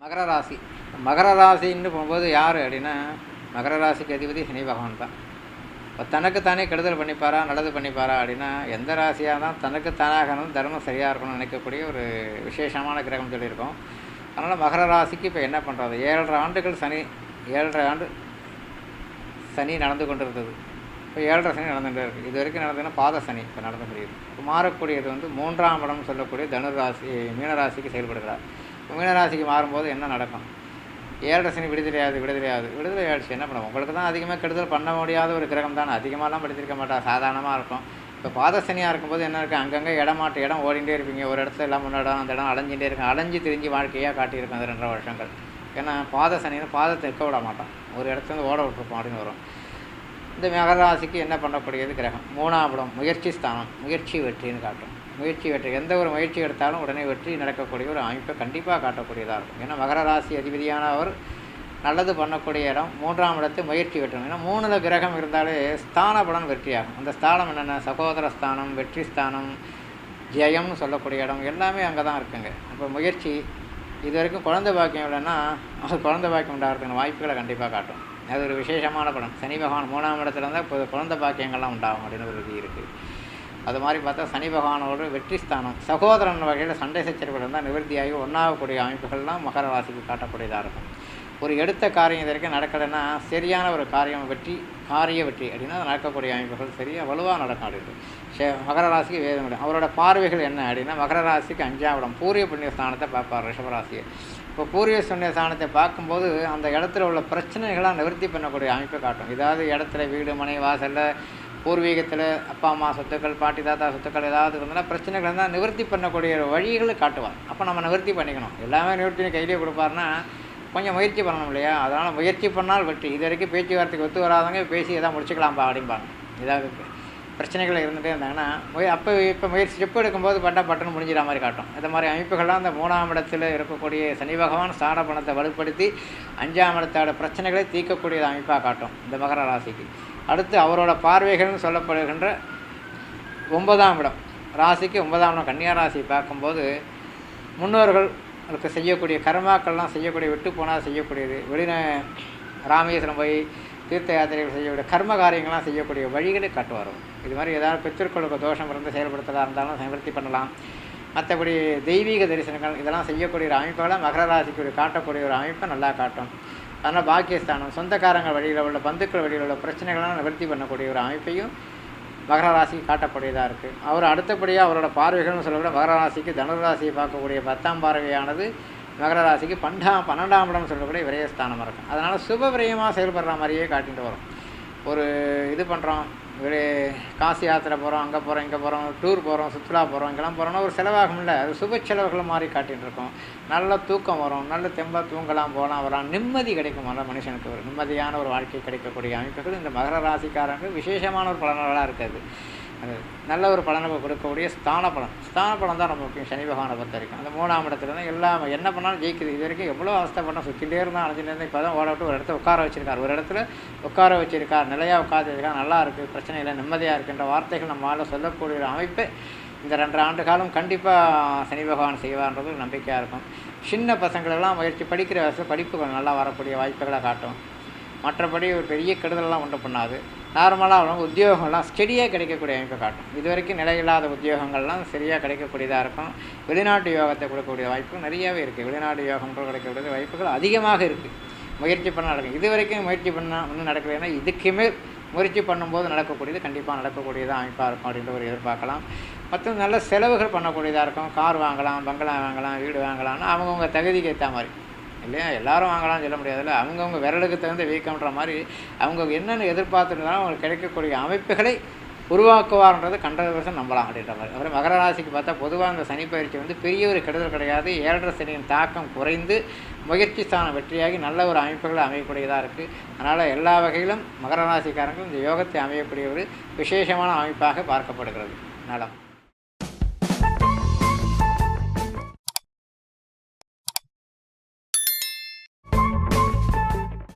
மகர ராசி. மகர ராசின்னு போகும்போது யார் அப்படின்னா, மகர ராசிக்கு அதிபதி சனி பகவான் தான். இப்போ தனக்குத்தானே கெடுதல் பண்ணிப்பாரா நல்லது பண்ணிப்பாரா அப்படின்னா, எந்த ராசியாக தான் தனக்குத்தானாகணும் தர்மம் சரியாக இருக்கணும்னு நினைக்கக்கூடிய ஒரு விசேஷமான கிரகம் சொல்லியிருக்கோம். அதனால் மகர ராசிக்கு இப்போ என்ன பண்ணுறது, 7.5 ஆண்டுகள் சனி 7.5 ஆண்டு சனி நடந்து கொண்டு இருந்தது. இப்போ 7.5 சனி நடந்துகிட்டு இருக்குது. இது வரைக்கும் நடந்ததுன்னா பாத சனி இப்போ நடந்து முடியுது. இப்போ மாறக்கூடியது வந்து 3ஆம் இடம் சொல்லக்கூடிய தனுராசி மீனராசிக்கு செயல்படுகிறார். இப்போ மீனராசிக்கு மாறும்போது என்ன நடக்கும், 7.5 சனி விடுதலை ஆயிடுச்சு. என்ன பண்ணுவோம், உங்களுக்கு தான் அதிகமாக கெடுதல் பண்ண முடியாத ஒரு கிரகம் தானே, அதிகமாகலாம் படுத்திருக்க மாட்டா, சாதாரணமாக இருக்கும். இப்போ பாத சனியாக இருக்கும்போது என்ன இருக்குது, அங்கங்கே இடம் ஓடிண்டே இருப்பீங்க. ஒரு இடத்துல எல்லாம் முன்னாடம் அந்த இடம் அலைஞ்சிட்டே இருக்கும். அலைஞ்சு திரிஞ்சு வாழ்க்கையாக காட்டியிருக்கும் அந்த 2.5 வருஷங்கள். ஏன்னா பாத சனின்னு பாதத்தை இருக்க விட மாட்டோம், ஒரு இடத்துல ஓட விட்டுருப்போம் அப்படின்னு வரும். இந்த மகர ராசிக்கு என்ன பண்ணக்கூடியது கிரகம் 3ஆம் இடம் முயற்சி ஸ்தானம், முயற்சி வெற்றின்னு காட்டும். முயற்சி வெற்றி, எந்த ஒரு முயற்சி எடுத்தாலும் உடனே வெற்றி நடக்கக்கூடிய ஒரு அமைப்பை கண்டிப்பாக காட்டக்கூடியதாக இருக்கும். ஏன்னா மகர ராசி அதிபதியான அவர் நல்லது பண்ணக்கூடிய இடம் 3ஆம் இடத்து முயற்சி வெற்றணும். ஏன்னா 3ல் கிரகம் இருந்தாலே ஸ்தான பலன் வெற்றியாகும். அந்த ஸ்தானம் என்னென்ன, சகோதர ஸ்தானம், வெற்றி ஸ்தானம், ஜெயம்னு சொல்லக்கூடிய இடம் எல்லாமே அங்கே தான் இருக்குங்க. அப்போ முயற்சி, இது வரைக்கும் குழந்தை பாக்கியம் இல்லைன்னா அது குழந்தை பாக்கியம் உண்டாகிறதுக்கான வாய்ப்புகளை கண்டிப்பாக காட்டும். அது ஒரு விசேஷமான படம். சனி பகவான் 3ஆம் இடத்துல இருந்தால் இப்போ குழந்தை பாக்கியங்கள்லாம் உண்டாகும் அப்படின்னு ஒரு விதி இருக்குது. அது மாதிரி பார்த்தா சனி பகவானோட வெற்றி ஸ்தானம், சகோதரன் வகையில் சண்டை சச்சரவுகள் இருந்தால் நிவர்த்தியாகி ஒன்றாகக்கூடிய அமைப்புகள்லாம் மகர ராசிக்கு காட்டக்கூடியதாக இருக்கும். ஒரு எடுத்த காரியம் இது வரைக்கும் நடக்கலைன்னா சரியான ஒரு காரிய வெற்றி அப்படின்னா அது நடக்கக்கூடிய அமைப்புகள் சரியாக வலுவாக நடக்கும் அப்படின்னு மகர ராசிக்கு வேதம் விடும். அவரோட பார்வைகள் என்ன அப்படின்னா, மகர ராசிக்கு 5ஆம் இடம் பூரிய புண்ணிய ஸ்தானத்தை பார்ப்பார் ரிஷபராசியை. இப்போ பூரிய புண்ணிய ஸ்தானத்தை பார்க்கும்போது அந்த இடத்துல உள்ள பிரச்சனைகளாக நிவர்த்தி பண்ணக்கூடிய அமைப்பை காட்டும். ஏதாவது இடத்துல வீடு மனை வாசலில் பூர்வீகத்தில் அப்பா அம்மா சொத்துக்கள், பாட்டி தாத்தா சொத்துக்கள் ஏதாவது இருந்தால் பிரச்சனைகள் இருந்தால் நிவர்த்தி பண்ணக்கூடிய வழிகளை காட்டுவார். அப்போ நம்ம நிவர்த்தி பண்ணிக்கணும். எல்லாமே நிவர்த்தி கையிலே கொடுப்பாருன்னா கொஞ்சம் முயற்சி பண்ணணும் இல்லையா. அதனால் முயற்சி பண்ணால் வெற்றி. இது வரைக்கும் பேச்சுவார்த்தைக்கு ஒத்து வராதவங்க பேசி எதாவது முடிச்சுக்கலாம்ப்பா அப்படிம்பாங்க. ஏதாவது பிரச்சனைகள் இருந்துகிட்டே இருந்தாங்கன்னா இப்போ முயற்சி ஸ்டெப் எடுக்கும்போது பட்டன்னு முடிஞ்சிட மாதிரி காட்டும். இந்த மாதிரி அமைப்புகள்லாம் அந்த 3ஆம் இடத்துல இருக்கக்கூடிய சனி பகவான் ஸ்தான பலத்தை வலுப்படுத்தி 5ஆம் இடத்தோட பிரச்சனைகளை தீர்க்கக்கூடிய அமைப்பாக காட்டும் இந்த மகர ராசிக்கு. அடுத்து அவரோட பார்வைகள்னு சொல்லப்படுகின்ற 9ஆம் இடம் ராசிக்கு 9ஆம் இடம் கன்னியா ராசி பார்க்கும்போது முன்னோர்களுக்கு செய்யக்கூடிய கர்மாக்கள்லாம் செய்யக்கூடிய, விட்டு போனால் செய்யக்கூடியது, ராமேஸ்வரம் போய் தீர்த்த யாத்திரைகள் செய்யக்கூடிய கர்ம காரியங்கள்லாம் செய்யக்கூடிய வழிகளை காட்டுவார். இது மாதிரி ஏதாவது பித்திருக்களுக்கு தோஷம் இருந்து செயல்படுத்துகிறதா இருந்தாலும் நிவர்த்தி பண்ணலாம். மற்றபடி தெய்வீக தரிசனங்கள் இதெல்லாம் செய்யக்கூடிய ஒரு அமைப்புகளை மகர ராசிக்கு காட்டக்கூடிய ஒரு அமைப்பை நல்லா காட்டும். அதனால் பாக்கியஸ்தானம், சொந்தக்காரங்கள் வழியில் உள்ள பந்துக்கள் வழியில் உள்ள பிரச்சனைகள்லாம் நிவர்த்தி பண்ணக்கூடிய ஒரு அமைப்பையும் மகர ராசிக்கு காட்டக்கூடியதாக இருக்குது. அவர் அடுத்தபடியாக அவரோட பார்வைகள்னு சொல்லக்கூடிய மகர ராசிக்கு தனுராசியை பார்க்கக்கூடிய 10ஆம் பார்வையானது மகர ராசிக்கு 12ஆம் இடம் சொல்லக்கூடிய விரயஸ்தானமாக இருக்கும். அதனால் சுப விரயமாக செயல்படுற மாதிரியே காட்டிட்டு வரும். ஒரு இது பண்ணுறோம், காசி யாத்திரை போகிறோம், அங்கே போகிறோம், இங்கே போகிறோம், டூர் போகிறோம், சுற்றுலா போகிறோம், இங்கெல்லாம் போகிறோன்னா ஒரு செலவாகும் இல்லை, அது சுப செலவுகள் மாதிரி காட்டிகிட்டு இருக்கோம். நல்ல தூக்கம் வரும், நல்ல தெம்பாக தூங்கலாம், போகலாம், வரலாம், நிம்மதி கிடைக்கும். நல்ல மனுஷனுக்கு ஒரு நிம்மதியான ஒரு வாழ்க்கை கிடைக்கக்கூடிய அமைப்புகள் இந்த மகர ராசிக்காரங்க விசேஷமான ஒரு பலன்களாக இருக்குது. அது நல்ல ஒரு பலனை கொடுக்கக்கூடிய ஸ்தான பலம் தான் ரொம்ப முக்கியம். சனி பகவானை பொறுத்த வரைக்கும் அந்த 3ஆம் இடத்துல தான் எல்லாம் என்ன பண்ணாலும் ஜெயிக்குது. இது வரைக்கும் எவ்வளோ அவஸ்தைப்பட்டோம், சுற்றிகிட்டே இருந்தால் அழைஞ்சிட்டு இப்போ தான் ஓட விட்டு ஒரு இடத்துல உட்கார வச்சிருக்கார், நிலையாக உட்காந்துருக்கார், நல்லா இருக்குது, பிரச்சனை இல்லை, நிம்மதியாக இருக்குன்ற வார்த்தைகள் நம்மளால் சொல்லக்கூடிய ஒரு அமைப்பு இந்த 2 ஆண்டு காலம் கண்டிப்பாக சனி பகவான் செய்வார்ன்றது ஒரு நம்பிக்கையாக இருக்கும். சின்ன பசங்களெல்லாம் முயற்சி படிக்கிற வயசில் படிப்புகள் நல்லா வரக்கூடிய வாய்ப்புகளை காட்டும். மற்றபடி ஒரு பெரிய கெடுதலெல்லாம் ஒன்றும் பண்ணாது. நார்மலாக அவங்க உத்தியோகங்கள்லாம் ஸ்டெடியாக கிடைக்கக்கூடிய அமைப்பை காட்டும். இது வரைக்கும் நிலையில்லாத உத்தியோகங்கள்லாம் சரியாக கிடைக்கக்கூடியதாக இருக்கும். வெளிநாட்டு யோகத்தை கொடுக்கக்கூடிய வாய்ப்பு நிறையாவே இருக்குது. வெளிநாட்டு யோகங்கள் கிடைக்கக்கூடிய வாய்ப்புகள் அதிகமாக இருக்குது. முயற்சி பண்ண நடக்கும். இது வரைக்கும் முயற்சி பண்ணால் ஒன்றும் நடக்கலைன்னா இதுக்குமே முயற்சி பண்ணும்போது நடக்கக்கூடியது கண்டிப்பாக நடக்கக்கூடியதாக அமைப்பாக இருக்கும் அப்படின்ற ஒரு எதிர்பார்க்கலாம். மற்றும் நல்ல செலவுகள் பண்ணக்கூடியதாக இருக்கும். கார் வாங்கலாம், பங்களா வாங்கலாம், வீடு வாங்கலாம்னா அவங்கவுங்க தகுதிக்கு ஏற்ற மாதிரி இல்லையா, எல்லாரும் வாங்கலாம்னு சொல்ல முடியாதுல்ல. அவங்கவுங்க விரலுக்கு தகுந்த வீக்கம்ன்ற மாதிரி அவங்க என்னென்ன எதிர்பார்த்துருந்தாலும் அவங்களுக்கு கிடைக்கக்கூடிய அமைப்புகளை உருவாக்குவார்ன்றது 100% நம்பலாம் அப்படின்ற மாதிரி. அப்புறம் மகர ராசிக்கு பார்த்தா பொதுவாக இந்த சனி பயிற்சி வந்து பெரிய ஒரு கெடுதல் கிடையாது. 7.5 சனியின் தாக்கம் குறைந்து முயற்சி ஸ்தானம் வெற்றியாகி நல்ல ஒரு அமைப்புகளை அமையக்கூடியதாக இருக்குது. அதனால் எல்லா வகையிலும் மகர ராசிக்காரங்களும் இந்த யோகத்தை அமையக்கூடிய ஒரு விசேஷமான அமைப்பாக பார்க்கப்படுகிறது. நலம்.